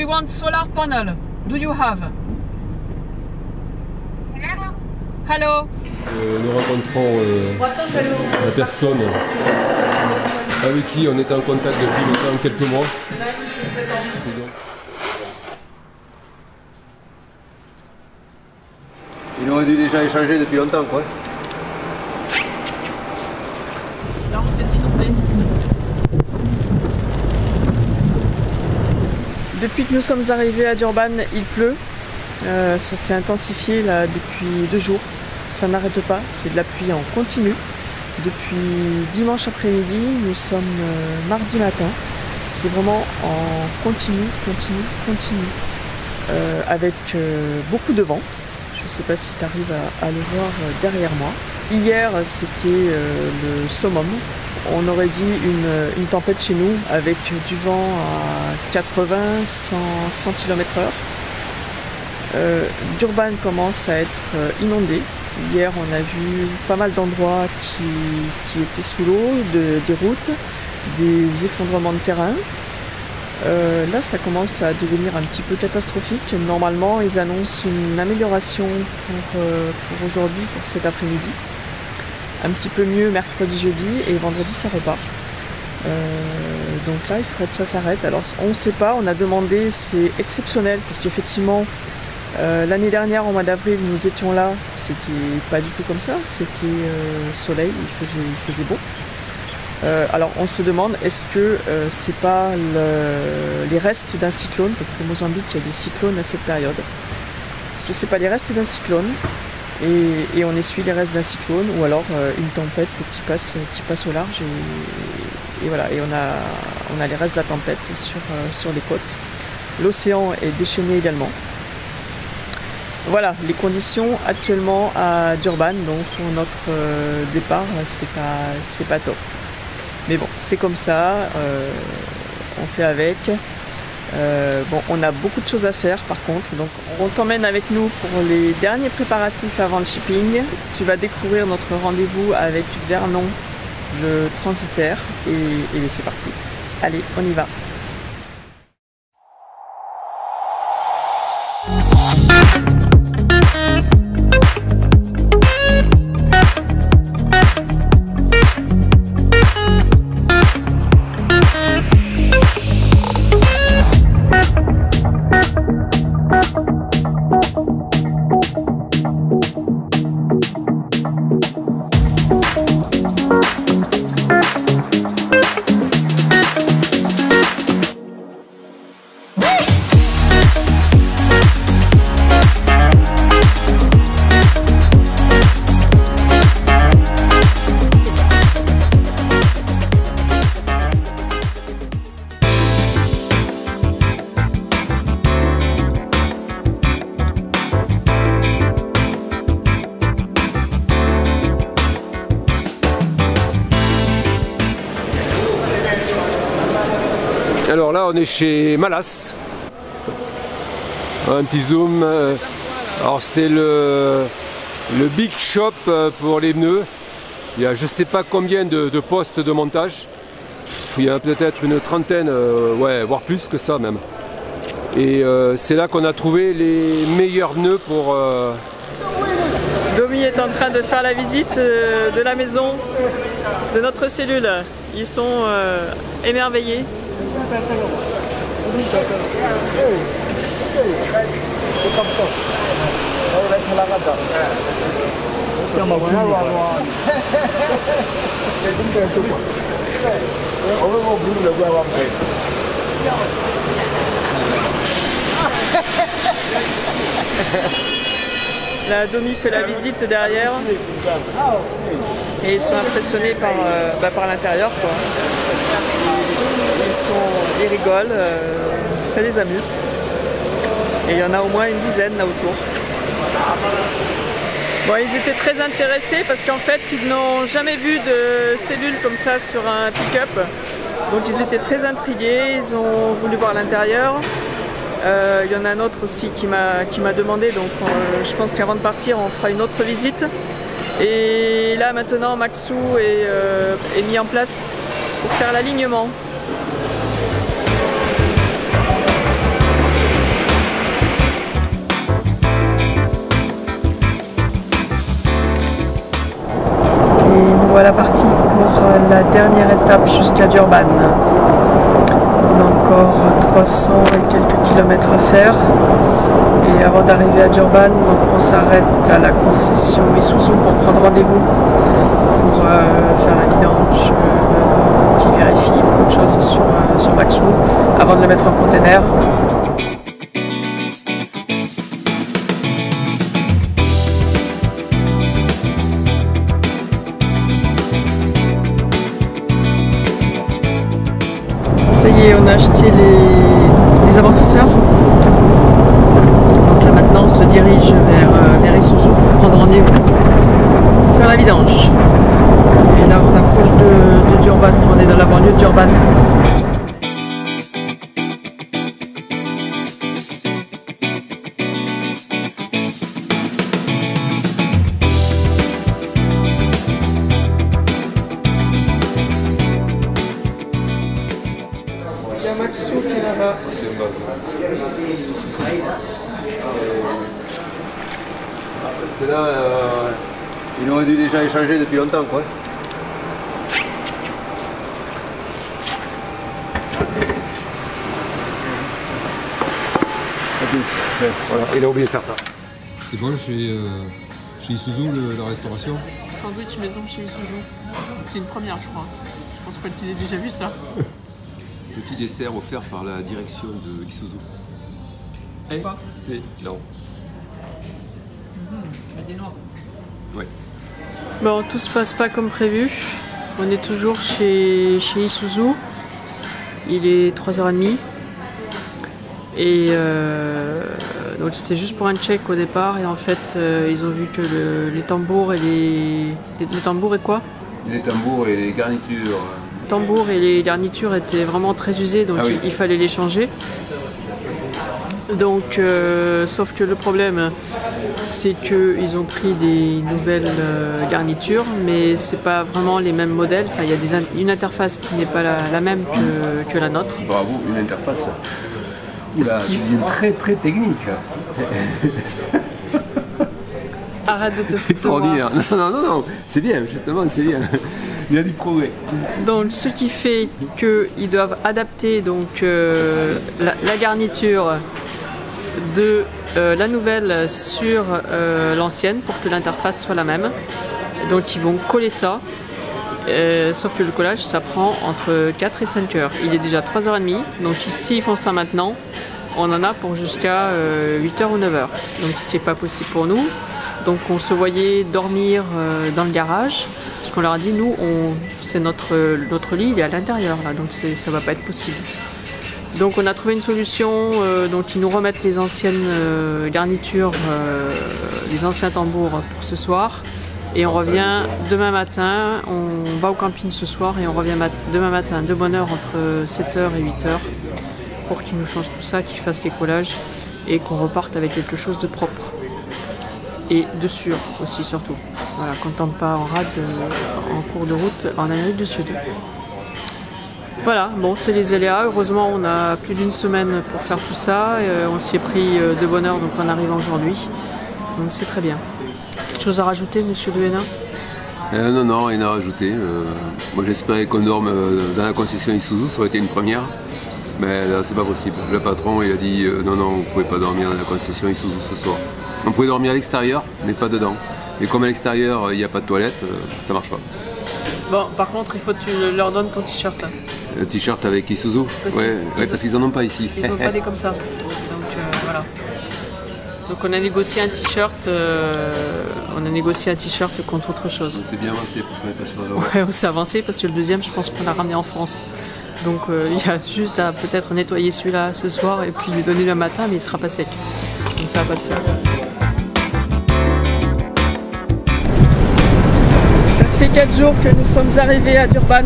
we want solar panel. Do you have? Hello. Nous rencontrons la personne avec qui on est en contact depuis maintenant quelques mois. Il aurait dû déjà échanger depuis longtemps, quoi. La route est inondée. Depuis que nous sommes arrivés à Durban, il pleut. Ça s'est intensifié là depuis 2 jours. Ça n'arrête pas, c'est de la pluie en continu. Depuis dimanche après-midi, nous sommes mardi matin. C'est vraiment en continu, avec beaucoup de vent. Je ne sais pas si tu arrives à le voir derrière moi. Hier, c'était le summum. On aurait dit une tempête chez nous avec du vent à 80, 100 km/h. Durban commence à être inondé. Hier, on a vu pas mal d'endroits qui étaient sous l'eau, des routes, des effondrements de terrain. Là, ça commence à devenir un petit peu catastrophique. Normalement, ils annoncent une amélioration pour aujourd'hui, pour cet après-midi. Un petit peu mieux mercredi, jeudi, et vendredi, ça repart. Donc là, il faudrait que ça s'arrête. Alors, on ne sait pas, on a demandé, c'est exceptionnel, parce qu'effectivement, l'année dernière, au mois d'avril, nous étions là, c'était pas du tout comme ça, c'était soleil, il faisait beau. Alors on se demande, est-ce que c'est pas les restes d'un cyclone, parce qu'au Mozambique, il y a des cyclones à cette période. Est-ce que c'est pas les restes d'un cyclone et on essuie les restes d'un cyclone, ou alors une tempête qui passe au large et voilà, et on a les restes de la tempête sur les côtes. L'océan est déchaîné également. Voilà les conditions actuellement à Durban, donc pour notre départ, c'est pas top. Mais bon, c'est comme ça, on fait avec. Bon, on a beaucoup de choses à faire par contre, donc on t'emmène avec nous pour les derniers préparatifs avant le shipping. Tu vas découvrir notre rendez-vous avec Vernon, le transitaire, et c'est parti. Allez, on y va. Alors là, on est chez Malas. Un petit zoom. Alors c'est le big shop pour les pneus. Il y a je ne sais pas combien de postes de montage. Il y a peut-être une trentaine, ouais, voire plus que ça même. Et c'est là qu'on a trouvé les meilleurs pneus pour... Domi est en train de faire la visite de la maison, de notre cellule. Ils sont émerveillés. La Domi fait la visite derrière et ils sont impressionnés par l'intérieur, quoi. Ils rigolent, ça les amuse. Et il y en a au moins une dizaine là autour. Bon, ils étaient très intéressés parce qu'en fait ils n'ont jamais vu de cellule comme ça sur un pick-up. Donc ils étaient très intrigués, ils ont voulu voir l'intérieur. Il y en a un autre aussi qui m'a demandé, donc je pense qu'avant de partir on fera une autre visite. Et là maintenant Maxou est mis en place pour faire l'alignement. Voilà parti pour la dernière étape jusqu'à Durban. On a encore 300 et quelques kilomètres à faire. Et avant d'arriver à Durban, donc on s'arrête à la concession Isuzu pour prendre rendez-vous pour faire la vidange qui vérifie beaucoup de choses sur Maxou avant de le mettre en container. Ça y est, on a acheté les amortisseurs. Donc là maintenant on se dirige vers Isuzu pour prendre rendez-vous pour faire la vidange. Et là on approche de Durban, enfin, on est dans la banlieue de Durban. Il y a Maxou qui est là-bas. Parce que là, il aurait dû déjà échanger depuis longtemps, quoi. Voilà, il a oublié de faire ça. C'est bon chez Isuzu la restauration? Sandwich maison chez Isuzu. C'est une première, je crois. Je pense pas que tu aies déjà vu ça. Petit dessert offert par la direction de Isuzu. Excellent. Des noix. Ouais. Bon, tout se passe pas comme prévu. On est toujours chez Isuzu. Il est 3h30. Et donc c'était juste pour un check au départ. Et en fait, ils ont vu que les tambours et les tambours et quoi? Les tambours et les garnitures. Les tambours et les garnitures étaient vraiment très usés, donc oui. il fallait les changer. Donc, sauf que le problème, c'est qu'ils ont pris des nouvelles garnitures, mais c'est pas vraiment les mêmes modèles. Enfin, il y a une interface qui n'est pas la même que la nôtre. Bravo, une interface. Oula, tu viens très très technique. Arrête de te foutre. Extraordinaire. Non, c'est bien, justement, c'est bien. Il y a du progrès. Donc, ce qui fait qu'ils doivent adapter donc, la garniture de la nouvelle sur l'ancienne pour que l'interface soit la même. Donc ils vont coller ça, sauf que le collage ça prend entre 4 et 5 heures. Il est déjà 3h30, donc si ils font ça maintenant, on en a pour jusqu'à 8h ou 9h. Donc ce qui n'est pas possible pour nous. Donc on se voyait dormir dans le garage, parce qu'on leur a dit nous, c'est notre lit, il est à l'intérieur là, donc ça va pas être possible. Donc on a trouvé une solution, donc ils nous remettent les anciennes garnitures, les anciens tambours pour ce soir. Et on revient demain matin, on va au camping ce soir et on revient demain matin de bonne heure entre 7h et 8h pour qu'ils nous changent tout ça, qu'ils fassent les collages et qu'on reparte avec quelque chose de propre. Et de sûr aussi surtout. Voilà, qu'on ne tombe pas en rade en cours de route en Amérique du Sud. Voilà, bon c'est les aléas, heureusement on a plus d'une semaine pour faire tout ça, on s'y est pris de bonne heure donc on arrive aujourd'hui, donc c'est très bien. Quelque chose à rajouter monsieur de Hénin? Non, rien à rajouter. Moi j'espérais qu'on dorme dans la concession Isuzu, ça aurait été une première, mais là c'est pas possible. Le patron il a dit non, vous pouvez pas dormir dans la concession Isuzu ce soir. On pouvait dormir à l'extérieur, mais pas dedans. Et comme à l'extérieur il n'y a pas de toilette, ça marche pas. Bon, par contre, il faut que tu leur donnes ton t-shirt là. Un t-shirt avec Isuzu? Parce qu'ils en ont pas ici. Ils n'ont pas des comme ça. Donc voilà. Donc on a négocié un t-shirt. Contre autre chose. C'est bien avancé pour se mettre sur la Ouais, on s'est avancé parce que le deuxième, je pense qu'on l'a ramené en France. Donc il y a juste à peut-être nettoyer celui-là ce soir et puis lui donner le matin, mais il sera pas sec. Donc ça va pas le faire. Ça fait 4 jours que nous sommes arrivés à Durban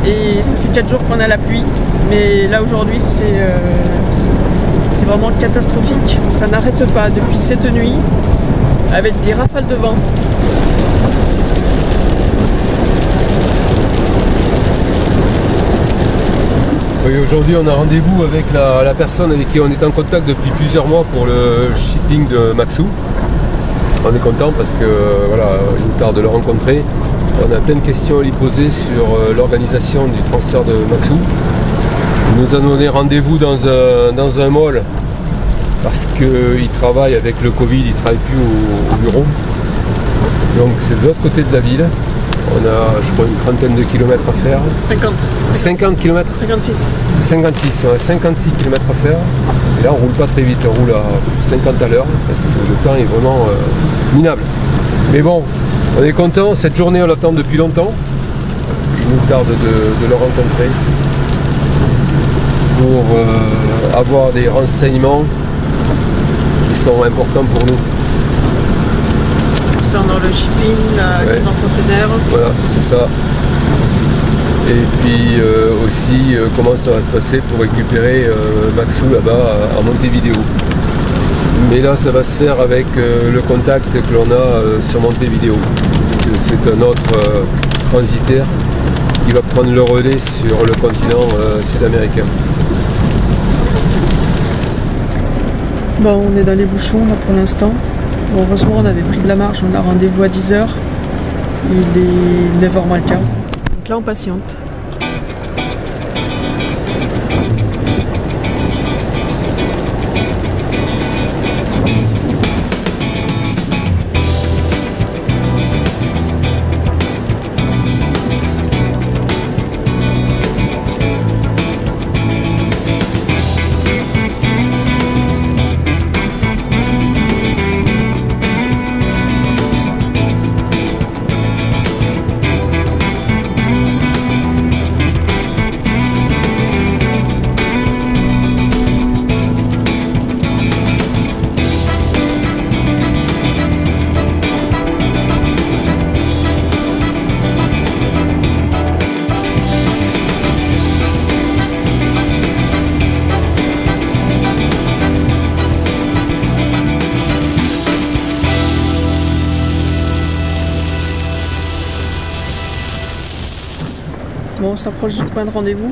et ça fait 4 jours qu'on a la pluie, mais là aujourd'hui c'est vraiment catastrophique. Ça n'arrête pas depuis cette nuit avec des rafales de vent. Oui, aujourd'hui on a rendez-vous avec la personne avec qui on est en contact depuis plusieurs mois pour le shipping de Maxou. On est content parce que voilà, il nous tarde de le rencontrer. On a plein de questions à lui poser sur l'organisation du transfert de Maxou. Il nous a donné rendez-vous dans un mall parce qu'il travaille avec le Covid, il ne travaille plus au bureau. Donc c'est de l'autre côté de la ville. On a, je crois, une trentaine de kilomètres à faire. 50 km 56. 56 km à faire. Et là, on roule pas très vite, on roule à 50 à l'heure parce que le temps est vraiment minable. Mais bon, on est content. Cette journée, on l'attend depuis longtemps. Il nous tarde de le rencontrer pour avoir des renseignements qui sont importants pour nous. Concernant le shipping, la mise en conteneur. Voilà, c'est ça. Et puis aussi comment ça va se passer pour récupérer Maxou là-bas en Montevideo. Mais là, ça va se faire avec le contact que l'on a sur Montevideo. Parce que c'est un autre transitaire qui va prendre le relais sur le continent sud-américain. Bon, on est dans les bouchons là pour l'instant. Bon, heureusement, on avait pris de la marge, on a rendez-vous à 10 h. Il est 9 h moins le quart. Donc là, on patiente. Bon, on s'approche du point de rendez-vous.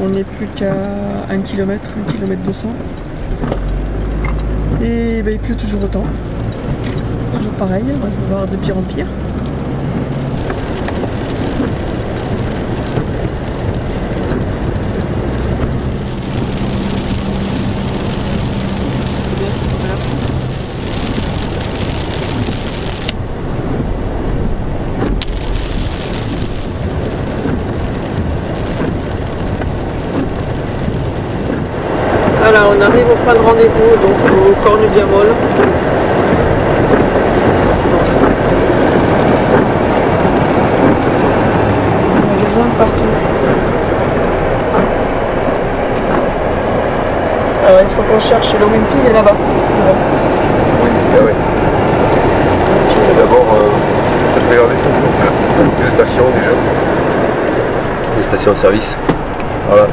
On n'est plus qu'à 1 km, 1 km 200. Et ben, il pleut toujours autant. Toujours pareil, on va se voir de pire en pire. C'est bien, c'est couvert. Voilà, on arrive au point de rendez-vous, donc au Cornubia Mall. C'est bon ça. Des magasins partout. Alors il faut qu'on cherche le Wimpy, il est là-bas. Oui, ah ouais. D'abord, peut-être regarder ça. Deux stations déjà. Les stations-service. Voilà.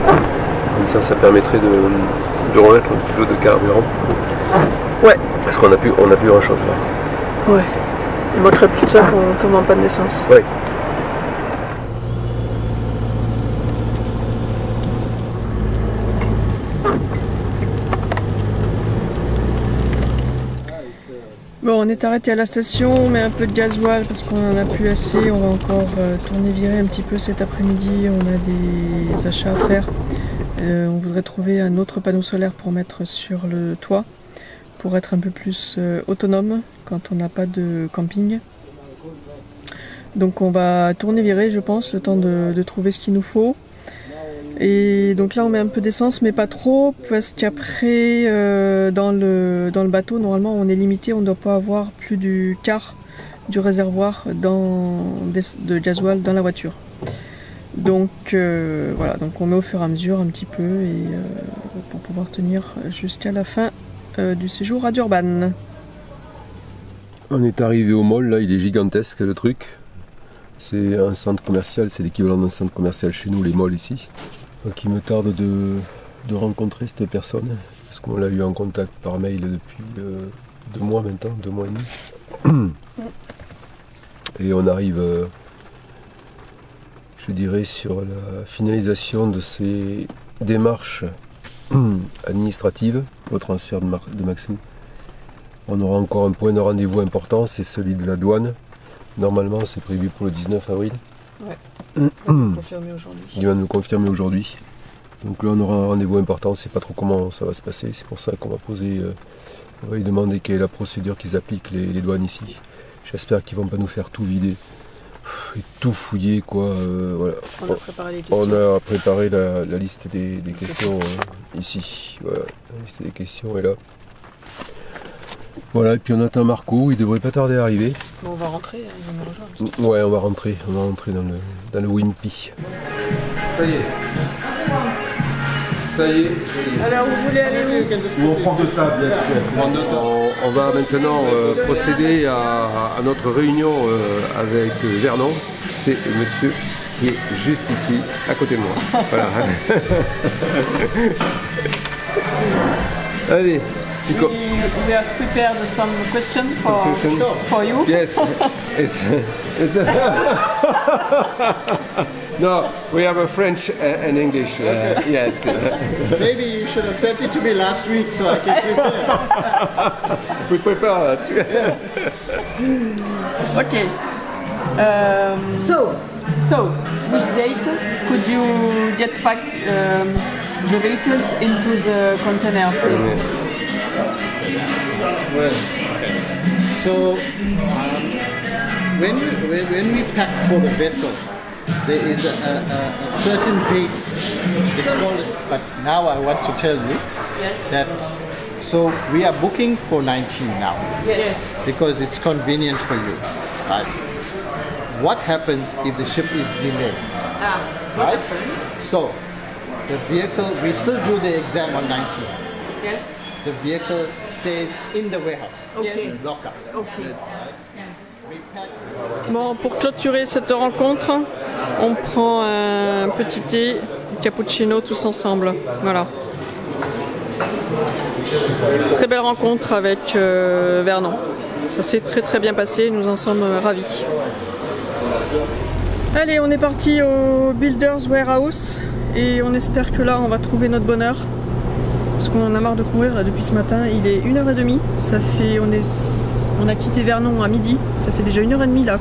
Comme ça permettrait de remettre un petit peu de carburant. Ouais. Parce qu'on n'a plus grand chose là. Ouais. Il manquerait plus que ça qu'on tombe en panne d'essence. Ouais. Bon, on est arrêté à la station, on met un peu de gasoil parce qu'on en a plus assez. On va encore tourner virer un petit peu cet après-midi. On a des achats à faire. On voudrait trouver un autre panneau solaire pour mettre sur le toit pour être un peu plus autonome quand on n'a pas de camping. Donc on va tourner virer, je pense, le temps de trouver ce qu'il nous faut. Et donc là on met un peu d'essence mais pas trop parce qu'après dans le bateau normalement on est limité, on ne doit pas avoir plus du quart du réservoir de gasoil dans la voiture. Donc voilà, donc on met au fur et à mesure un petit peu et pour pouvoir tenir jusqu'à la fin du séjour à Durban. On est arrivé au mall, là il est gigantesque le truc. C'est un centre commercial, c'est l'équivalent d'un centre commercial chez nous, les malls ici. Donc il me tarde de rencontrer cette personne, parce qu'on l'a eu en contact par mail depuis 2 mois maintenant, 2 mois et demi. Et on arrive, je dirais, sur la finalisation de ces démarches administratives au transfert de Maxou. On aura encore un point de rendez-vous important, c'est celui de la douane, Normalement, c'est prévu pour le 19 avril. Ouais. On va confirmer aujourd'hui. Il va nous confirmer aujourd'hui. Donc là, on aura un rendez-vous important. On ne sait pas trop comment ça va se passer. C'est pour ça qu'on va poser. On va lui demander quelle est la procédure qu'ils appliquent les douanes ici. J'espère qu'ils vont pas nous faire tout vider et tout fouiller, quoi. Voilà. On a préparé les questions. On a préparé la liste des questions ici. Voilà, la liste des questions est là. Voilà, et puis on attend Marco, il devrait pas tarder à arriver. Bon, on va rentrer, il va nous rejoindre. Ouais, on va rentrer dans le Wimpy. Ça y est. Ça y est. Alors, vous voulez aller où? On prend deux tables. On va maintenant procéder à notre réunion avec Vernon. C'est monsieur qui est juste ici, à côté de moi. Voilà. Allez. We have prepared some questions for you. Yes. No, we have a French and English. Yes. Maybe you should have sent it to me last week so I can prepare. We prepare that. Yes. Okay. So, which date could you get back the vehicles into the container, please? Well, okay. So when we pack for the vessel, there is a certain dates. It's called, but now I want to tell you that. So we are booking for 19 now. Yes. Because it's convenient for you, right? What happens if the ship is delayed? Right? So the vehicle, we still do the exam on 19. Yes. The vehicle stays in the warehouse. Okay. Lock up. Okay. We pack. Bon, pour clôturer cette rencontre, on prend un petit thé, un cappuccino tous ensemble. Voilà. Très belle rencontre avec Vernon. Ça s'est très bien passé, nous en sommes ravis. Allez, on est parti au Builders Warehouse et on espère que là on va trouver notre bonheur. Parce qu'on en a marre de courir là depuis ce matin. Il est 1h30. Ça fait, on a quitté Vernon à midi. Ça fait déjà 1h30 là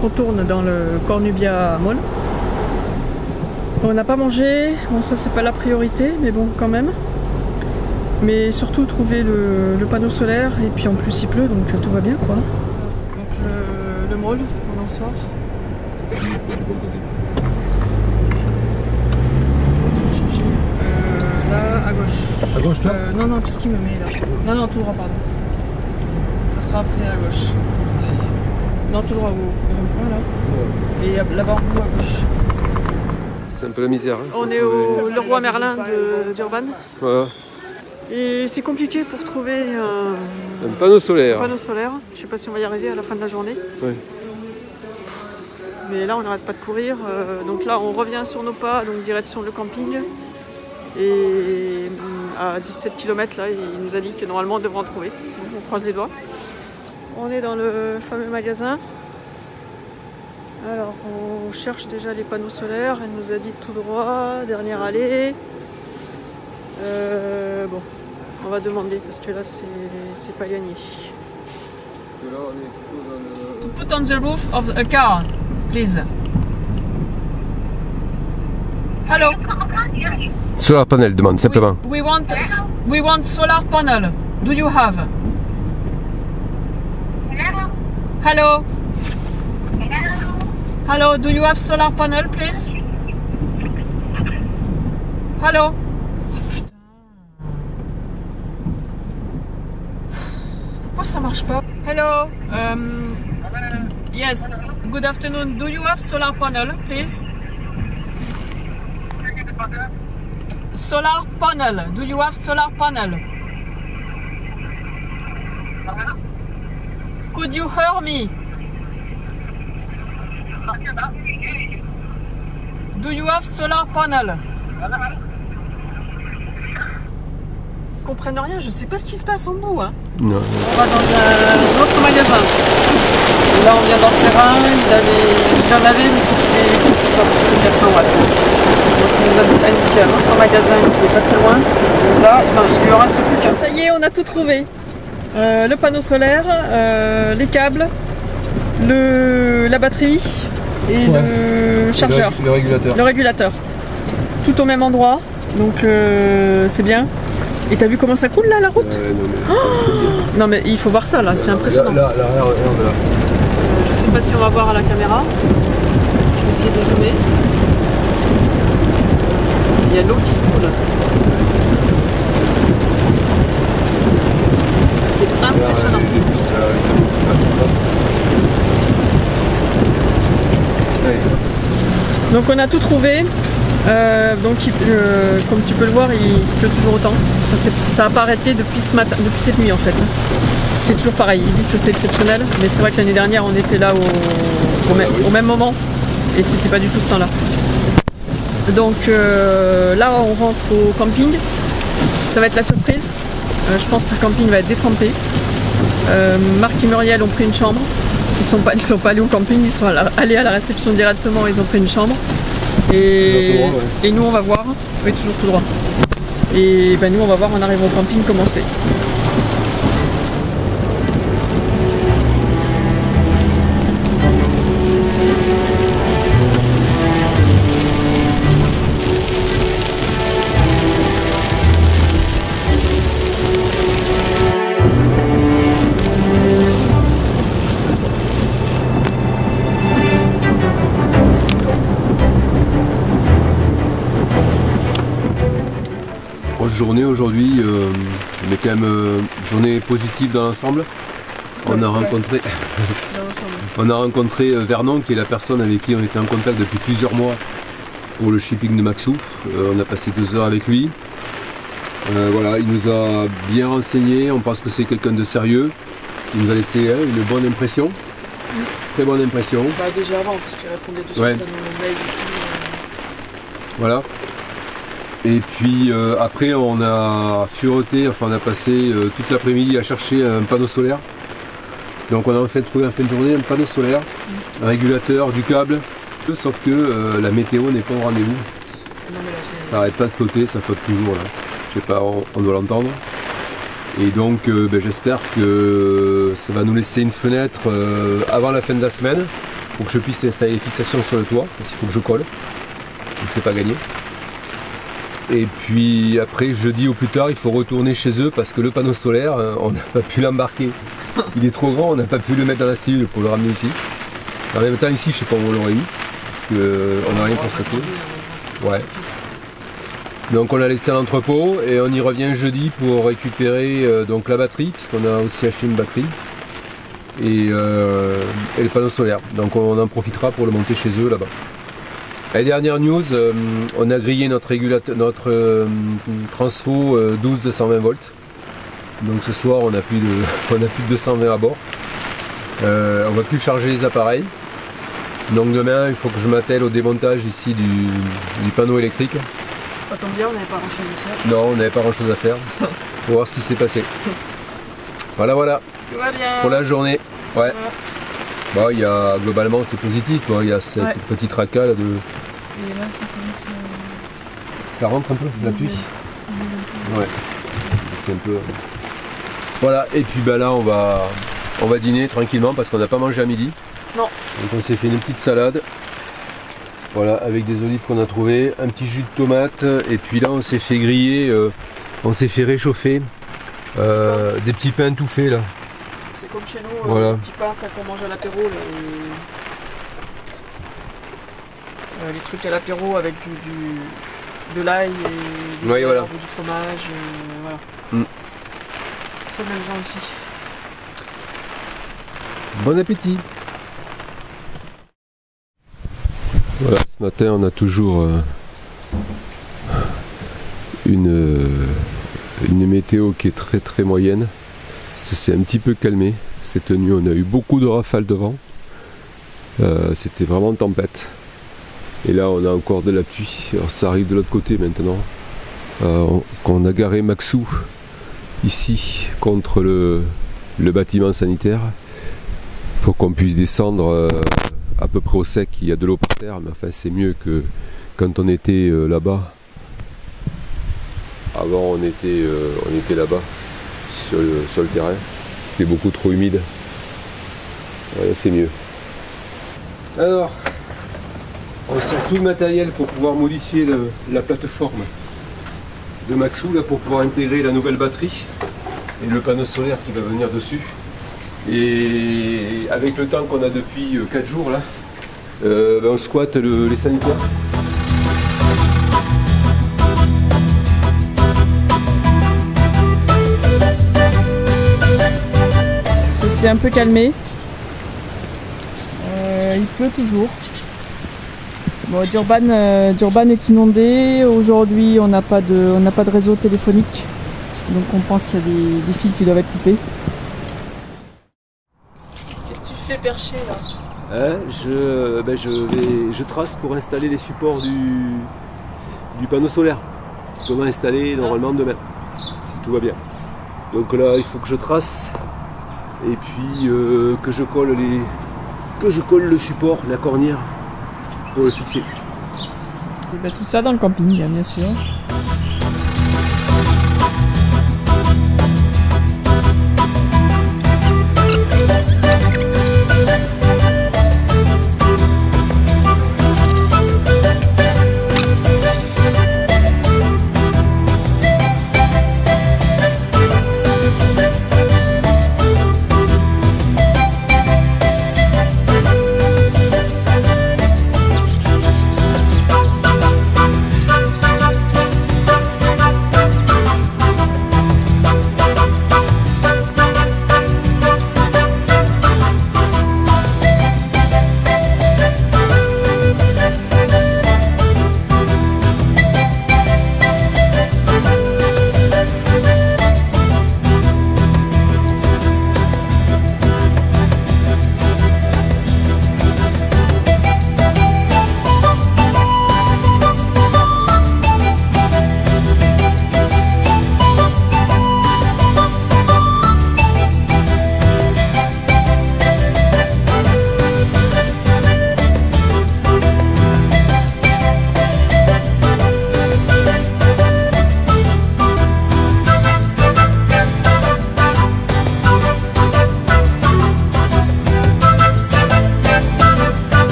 qu'on tourne dans le Cornubia Mall. On n'a pas mangé. Bon, ça c'est pas la priorité, mais bon quand même. Mais surtout trouver le panneau solaire et puis en plus il pleut donc tout va bien quoi. Donc le mall, on en sort. Là à gauche. À gauche là Non, qu'est-ce qu'il me met là? Non, tout droit, pardon. Ça sera après à gauche. Ici. Non, tout droit au rond-point là. Et là-bas en haut à gauche. C'est un peu la misère. Hein. On est au Leroy Merlin d'Urban. Voilà. Et c'est compliqué pour trouver Un panneau solaire. un panneau solaire. Je sais pas si on va y arriver à la fin de la journée. Ouais. Mais là on n'arrête pas de courir. Donc là on revient sur nos pas, donc direction le camping. Et à 17 km là, il nous a dit que normalement on devrait en trouver. Donc on croise les doigts. On est dans le fameux magasin. Alors on cherche déjà les panneaux solaires. Elle nous a dit tout droit, dernière allée. Bon, on va demander parce que là c'est pas gagné. Là, on est plutôt dans le... To put on the roof of a car, please. Hello. Solar panel, demande simplement. We want solar panel. Do you have? Hello. Hello. Do you have solar panel, please? Hello. Pourquoi ça marche pas? Hello. Yes. Good afternoon. Do you have solar panel, please? Solar panel. Do you have solar panel? Could you hear me? Do you have solar panel? Ils comprennent rien, je sais pas ce qui se passe en bout. Hein. Non. On va dans un autre magasin. Là on vient d'en faire un, il en avait mais c'était plus puissant, c'était 400 watts. Donc il nous a indiqué un autre magasin qui est pas très loin. Là il lui en reste plus qu'un. Ça y est, on a tout trouvé. Le panneau solaire, les câbles la batterie et le chargeur. Le régulateur. Le régulateur. Tout au même endroit, donc c'est bien. Et t'as vu comment ça coule là la route? Non mais il faut voir ça là, c'est impressionnant. Là. Je sais pas si on va voir à la caméra. Je vais essayer de zoomer. Il y a l'eau qui coule. C'est impressionnant. Donc on a tout trouvé. Donc comme tu peux le voir, il pleut toujours autant. Ça n'a pas arrêté depuis ce matin, depuis cette nuit en fait. C'est toujours pareil. Ils disent que c'est exceptionnel, mais c'est vrai que l'année dernière on était là au même moment et c'était pas du tout ce temps-là. Donc là on rentre au camping. Ça va être la surprise. Je pense que le camping va être détrempé. Marc et Muriel ont pris une chambre. Ils sont pas allés au camping, ils sont allés à la réception directement. Ils ont pris une chambre. Et nous on va voir, oui toujours tout droit. Et ben nous on va voir en arrivant au camping comment c'est. Journée aujourd'hui, mais quand même journée positive dans l'ensemble. On a rencontré Vernon, qui est la personne avec qui on était en contact depuis plusieurs mois pour le shipping de Maxou. On a passé 2 heures avec lui. Voilà, il nous a bien renseigné, on pense que c'est quelqu'un de sérieux. Il nous a laissé une bonne impression. Très bonne impression. Bah, déjà avant, parce qu'il répondait de suite à nos mails. Voilà. Et puis après on a fureté, enfin on a passé toute l'après-midi à chercher un panneau solaire. Donc on a en fait trouvé en fin de journée un panneau solaire, un régulateur, du câble, sauf que la météo n'est pas au rendez-vous. Ça n'arrête pas de flotter, ça flotte toujours là. Je sais pas, on doit l'entendre. Et donc j'espère que ça va nous laisser une fenêtre avant la fin de la semaine pour que je puisse installer les fixations sur le toit, parce qu'il faut que je colle. Donc c'est pas gagné. Et puis après, jeudi ou plus tard, il faut retourner chez eux parce que le panneau solaire, on n'a pas pu l'embarquer. Il est trop grand, on n'a pas pu le mettre dans la cellule pour le ramener ici. En même temps, ici, je sais pas où on l'aurait eu, parce qu'on n'a rien pour stocker. Ouais. Donc on l'a laissé à l'entrepôt et on y revient jeudi pour récupérer donc la batterie, puisqu'on a aussi acheté une batterie, et le panneau solaire. Donc on en profitera pour le monter chez eux là-bas. La dernière news, on a grillé notre transfo 12-220 volts. Donc ce soir on a plus de 220 à bord. On va plus charger les appareils. Donc demain il faut que je m'attelle au démontage ici du panneau électrique. Ça tombe bien, on n'avait pas grand chose à faire. Non, on n'avait pas grand chose à faire. Pour voir ce qui s'est passé. Voilà. Tout va bien. Pour la journée. Ouais. Bon, globalement c'est positif. Bon, il y a cette petite racale de. Et là, ça commence à... Ça rentre un peu, la pluie. Ouais. C'est un peu... Voilà, et puis là, on va dîner tranquillement parce qu'on n'a pas mangé à midi. Non. Donc on s'est fait une petite salade. Voilà, avec des olives qu'on a trouvées, un petit jus de tomate. Et puis là, on s'est fait griller, on s'est fait réchauffer des petits pains tout faits là. C'est comme chez nous, voilà. Les petits pains qu'on mange à l'apéro. Les trucs à l'apéro avec de l'ail et des herbes ou du fromage. Voilà. C'est le même genre ici. Bon appétit. Voilà, ce matin on a toujours une météo qui est très très moyenne. Ça s'est un petit peu calmé. Cette nuit on a eu beaucoup de rafales de vent. C'était vraiment tempête. Et là on a encore de la pluie. Alors ça arrive de l'autre côté maintenant. On a garé Maxou ici contre le bâtiment sanitaire pour qu'on puisse descendre à peu près au sec. Il y a de l'eau par terre, mais enfin c'est mieux que quand on était là-bas. Avant on était là-bas sur le terrain. C'était beaucoup trop humide. Voilà, c'est mieux. Alors, on sort tout le matériel pour pouvoir modifier la plateforme de Maxou là, pour pouvoir intégrer la nouvelle batterie et le panneau solaire qui va venir dessus. Et avec le temps qu'on a depuis 4 jours là, on squatte les sanitaires. C'est un peu calmé. Il pleut toujours. Bon, Durban est inondé. Aujourd'hui, on n'a pas de réseau téléphonique. Donc on pense qu'il y a des fils qui doivent être coupés. Qu'est-ce que tu fais percher là? Je trace pour installer les supports du panneau solaire. Comment installer normalement demain, si tout va bien. Donc là, il faut que je trace et puis que je colle le support, la cornière pour le fixer. Et ben, tout ça dans le camping, bien sûr.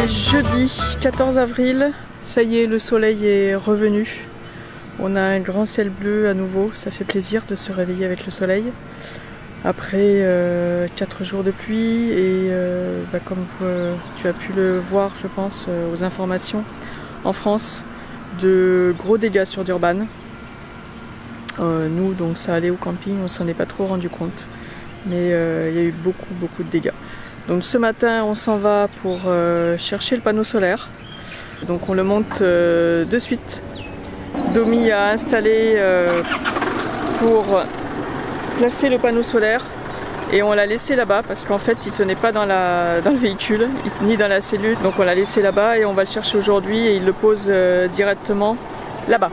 Jeudi 14 avril, ça y est, le soleil est revenu. On a un grand ciel bleu à nouveau, ça fait plaisir de se réveiller avec le soleil. Après 4 jours de pluie et comme tu as pu le voir, je pense, aux informations, en France, de gros dégâts sur Durban. Nous, donc ça allait au camping, on s'en est pas trop rendu compte. Mais il y a eu beaucoup de dégâts. Donc ce matin, on s'en va pour chercher le panneau solaire. Donc on le monte de suite. Domi a installé pour placer le panneau solaire et on l'a laissé là-bas parce qu'en fait il tenait pas dans le véhicule ni dans la cellule. Donc on l'a laissé là-bas et on va le chercher aujourd'hui et il le pose directement là-bas.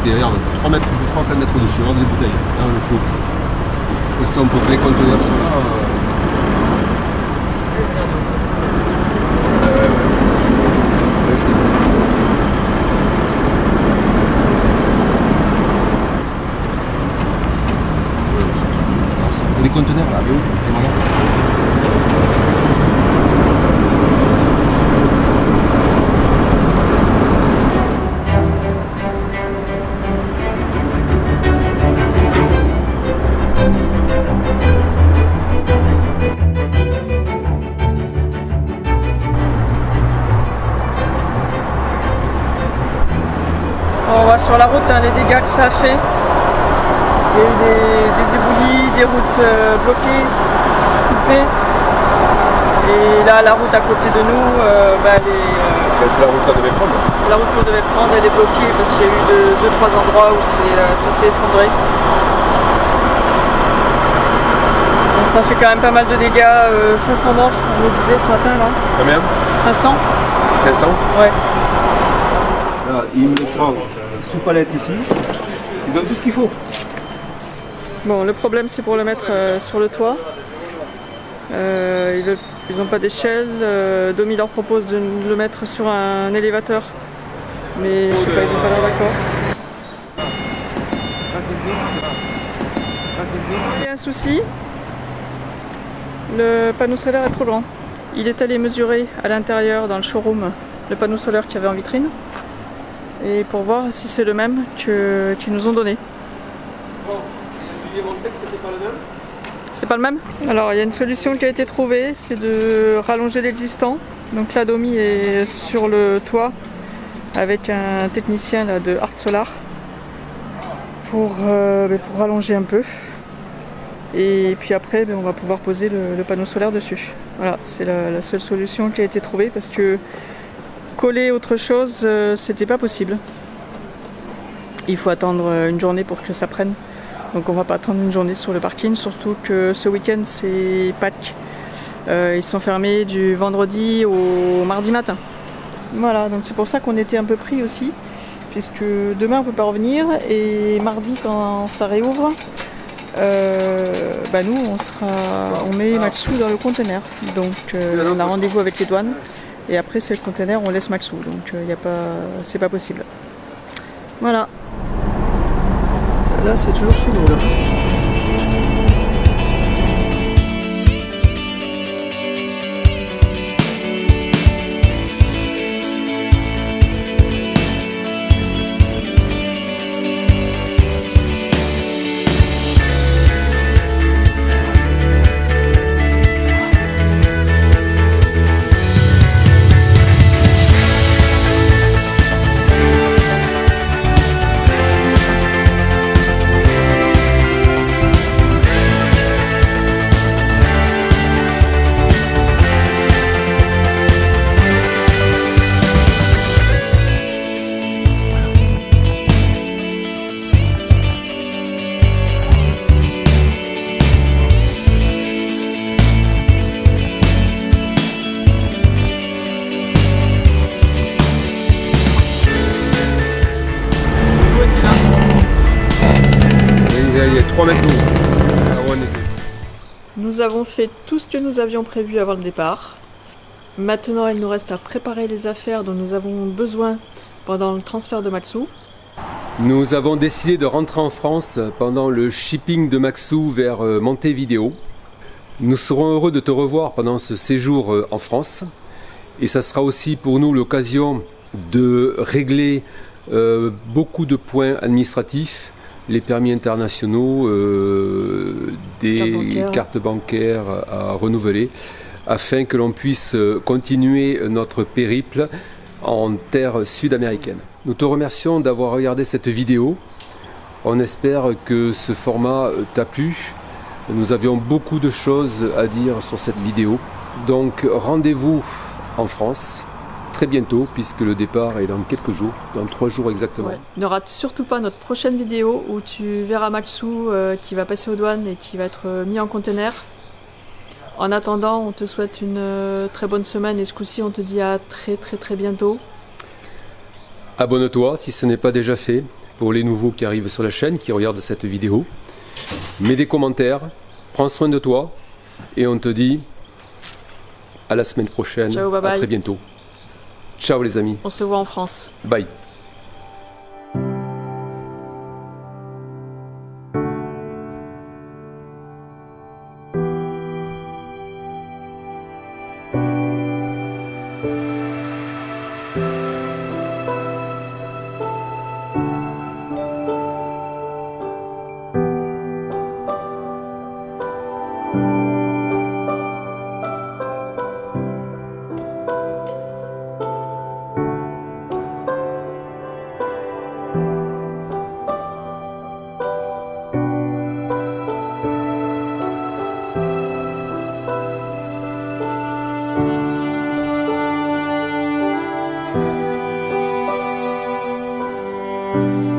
Regarde, 3 mètres, 3-4 mètres au-dessus, regarde les bouteilles, regarde le flot. Et ça, on peut que les conteneurs sont là. Les conteneurs là, mais où? On voit sur la route hein, les dégâts que ça a fait. Il y a eu des éboulis, des routes bloquées, coupées. Et là, la route à côté de nous, c'est la route qu'on devait prendre. C'est la route qu'on devait prendre, elle est bloquée parce qu'il y a eu 2-3 endroits où ça s'est effondré. Donc, ça fait quand même pas mal de dégâts, 500 morts, on nous disait ce matin là. Combien? 500. 500? Ouais. Là, il me prend sous palette ici. Ils ont tout ce qu'il faut. Bon, le problème c'est pour le mettre sur le toit. Ils n'ont pas d'échelle. Domi leur propose de le mettre sur un élévateur. Mais je sais pas, ils n'ont pas l'air d'accord. Il y a un souci. Le panneau solaire est trop grand. Il est allé mesurer à l'intérieur dans le showroom le panneau solaire qu'il y avait en vitrine. Et pour voir si c'est le même qu'ils nous ont donné. C'est pas le même? Alors il y a une solution qui a été trouvée, c'est de rallonger l'existant. Donc là Domi est sur le toit avec un technicien là, de Art Solar pour rallonger un peu. Et puis après on va pouvoir poser le panneau solaire dessus. Voilà, c'est la seule solution qui a été trouvée parce que coller autre chose c'était pas possible. Il faut attendre une journée pour que ça prenne. Donc on va pas attendre une journée sur le parking, surtout que ce week-end c'est Pâques. Ils sont fermés du vendredi au mardi matin. Voilà, donc c'est pour ça qu'on était un peu pris aussi, puisque demain on peut pas revenir et mardi quand ça réouvre, nous on met Maxou dans le conteneur. Donc on a rendez-vous avec les douanes et après c'est le conteneur, on laisse Maxou. Donc c'est pas possible. Voilà. Là c'est toujours sous l'eau là. Il y a 3 mètres d'eau. Nous avons fait tout ce que nous avions prévu avant le départ. Maintenant, il nous reste à préparer les affaires dont nous avons besoin pendant le transfert de Maxou. Nous avons décidé de rentrer en France pendant le shipping de Maxou vers Montevideo. Nous serons heureux de te revoir pendant ce séjour en France. Et ça sera aussi pour nous l'occasion de régler beaucoup de points administratifs, les permis internationaux, des cartes bancaires à renouveler, afin que l'on puisse continuer notre périple en terre sud-américaine. Nous te remercions d'avoir regardé cette vidéo. On espère que ce format t'a plu. Nous avions beaucoup de choses à dire sur cette vidéo. Donc rendez-vous en France très bientôt, puisque le départ est dans quelques jours, dans 3 jours exactement. Ouais. Ne rate surtout pas notre prochaine vidéo où tu verras Maxou qui va passer aux douanes et qui va être mis en conteneur. En attendant, on te souhaite une très bonne semaine et ce coup-ci, on te dit à très bientôt. Abonne-toi si ce n'est pas déjà fait pour les nouveaux qui arrivent sur la chaîne, qui regardent cette vidéo. Mets des commentaires, prends soin de toi et on te dit à la semaine prochaine. Ciao, bye bye. À très bientôt. Ciao les amis. On se voit en France. Bye. Merci.